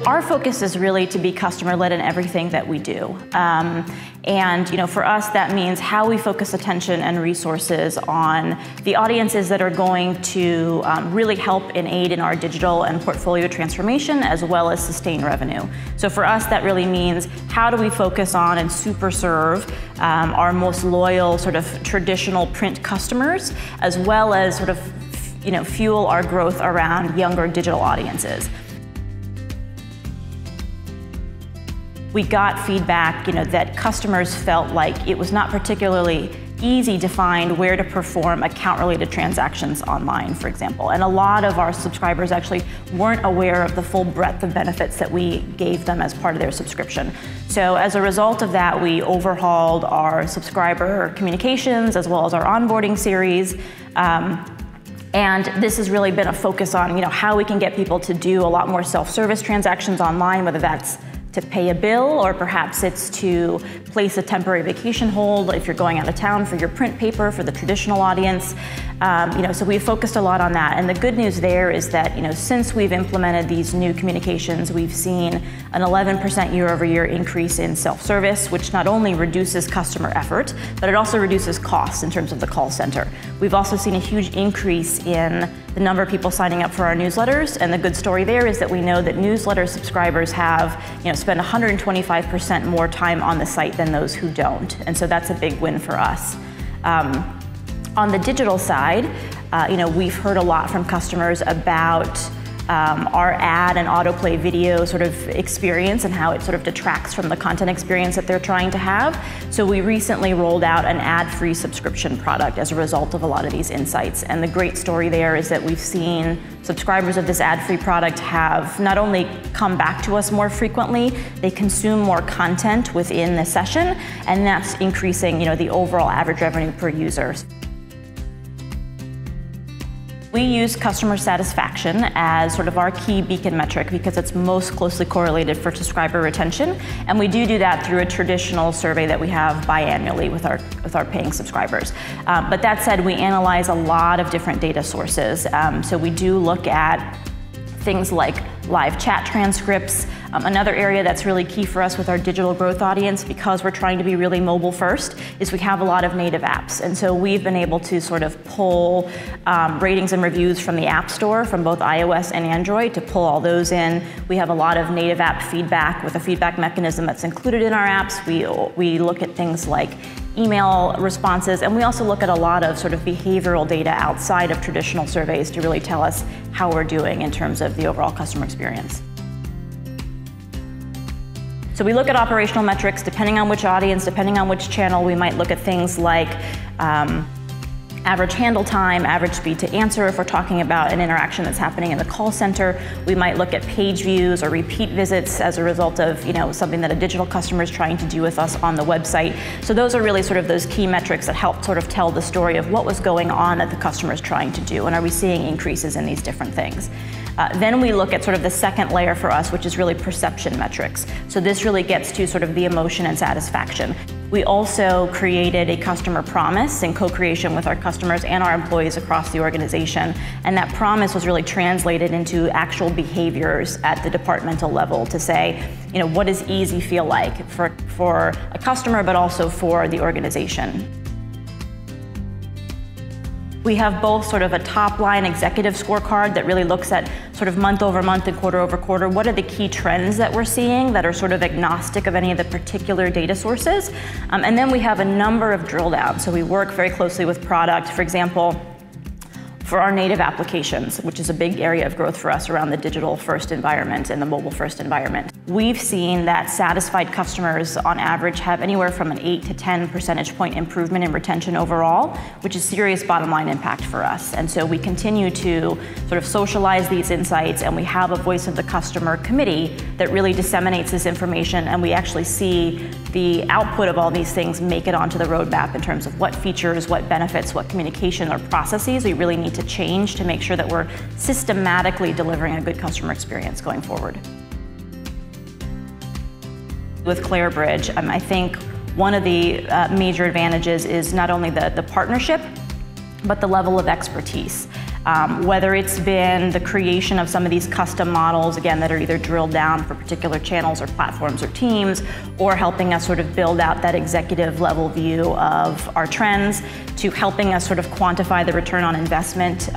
our focus is really to be customer-led in everything that we do. And for us, that means how we focus attention and resources on the audiences that are going to really help and aid in our digital and portfolio transformation, as well as sustain revenue. So for us, that really means how do we focus on and super serve our most loyal sort of traditional print customers, as well as sort of fuel our growth around younger digital audiences. We got feedback, that customers felt like it was not particularly easy to find where to perform account-related transactions online, for example. And a lot of our subscribers actually weren't aware of the full breadth of benefits that we gave them as part of their subscription. So as a result of that, we overhauled our subscriber communications as well as our onboarding series. And this has really been a focus on how we can get people to do a lot more self-service transactions online, whether that's to pay a bill, or perhaps it's to place a temporary vacation hold if you're going out of town for your print paper for the traditional audience. So we've focused a lot on that. And the good news there is that since we've implemented these new communications, we've seen an 11% year-over-year increase in self-service, which not only reduces customer effort, but it also reduces costs in terms of the call center. We've also seen a huge increase in the number of people signing up for our newsletters. And the good story there is that we know that newsletter subscribers have spend 125% more time on the site than those who don't. And so that's a big win for us. On the digital side, we've heard a lot from customers about our ad and autoplay video sort of experience and how it sort of detracts from the content experience that they're trying to have. So we recently rolled out an ad-free subscription product as a result of a lot of these insights. And the great story there is that we've seen subscribers of this ad-free product have not only come back to us more frequently, they consume more content within the session, and that's increasing the overall average revenue per user. We use customer satisfaction as sort of our key beacon metric because it's most closely correlated for subscriber retention, and we do that through a traditional survey that we have biannually with our paying subscribers. But that said, we analyze a lot of different data sources. So we do look at things like live chat transcripts. Another area that's really key for us with our digital growth audience, because we're trying to be really mobile first, is we have a lot of native apps. And so we've been able to sort of pull ratings and reviews from the App Store, from both iOS and Android, to pull all those in. We have a lot of native app feedback with a feedback mechanism that's included in our apps. We look at things like email responses, and we also look at a lot of sort of behavioral data outside of traditional surveys to really tell us how we're doing in terms of the overall customer experience. So we look at operational metrics. Depending on which audience, depending on which channel, we might look at things like average handle time, average speed to answer if we're talking about an interaction that's happening in the call center. We might look at page views or repeat visits as a result of something that a digital customer is trying to do with us on the website. So those are really sort of those key metrics that help sort of tell the story of what was going on that the customer is trying to do, and are we seeing increases in these different things. Then we look at sort of the second layer for us, which is really perception metrics. So this really gets to sort of the emotion and satisfaction. We also created a customer promise in co-creation with our customers and our employees across the organization. And that promise was really translated into actual behaviors at the departmental level to say, what does easy feel like for a customer, but also for the organization. We have both sort of a top-line executive scorecard that really looks at sort of month over month and quarter over quarter. What are the key trends that we're seeing that are sort of agnostic of any of the particular data sources? And then we have a number of drill downs. So we work very closely with product. For example, for our native applications, which is a big area of growth for us around the digital-first environment and the mobile-first environment. We've seen that satisfied customers on average have anywhere from an 8 to 10 percentage point improvement in retention overall, which is serious bottom line impact for us. And so we continue to sort of socialize these insights, and we have a voice of the customer committee that really disseminates this information, and we actually see the output of all these things make it onto the roadmap in terms of what features, what benefits, what communication or processes we really need to change to make sure that we're systematically delivering a good customer experience going forward. With Clarabridge, I think one of the major advantages is not only the partnership, but the level of expertise. whether it's been the creation of some of these custom models, again, that are either drilled down for particular channels or platforms or teams, or helping us sort of build out that executive level view of our trends, to helping us sort of quantify the return on investment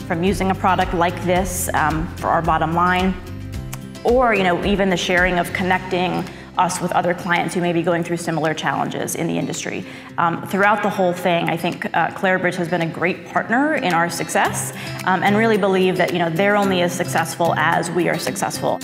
from using a product like this for our bottom line, or even the sharing of connecting us with other clients who may be going through similar challenges in the industry. Throughout the whole thing, I think Clarabridge has been a great partner in our success, and really believe that they're only as successful as we are successful.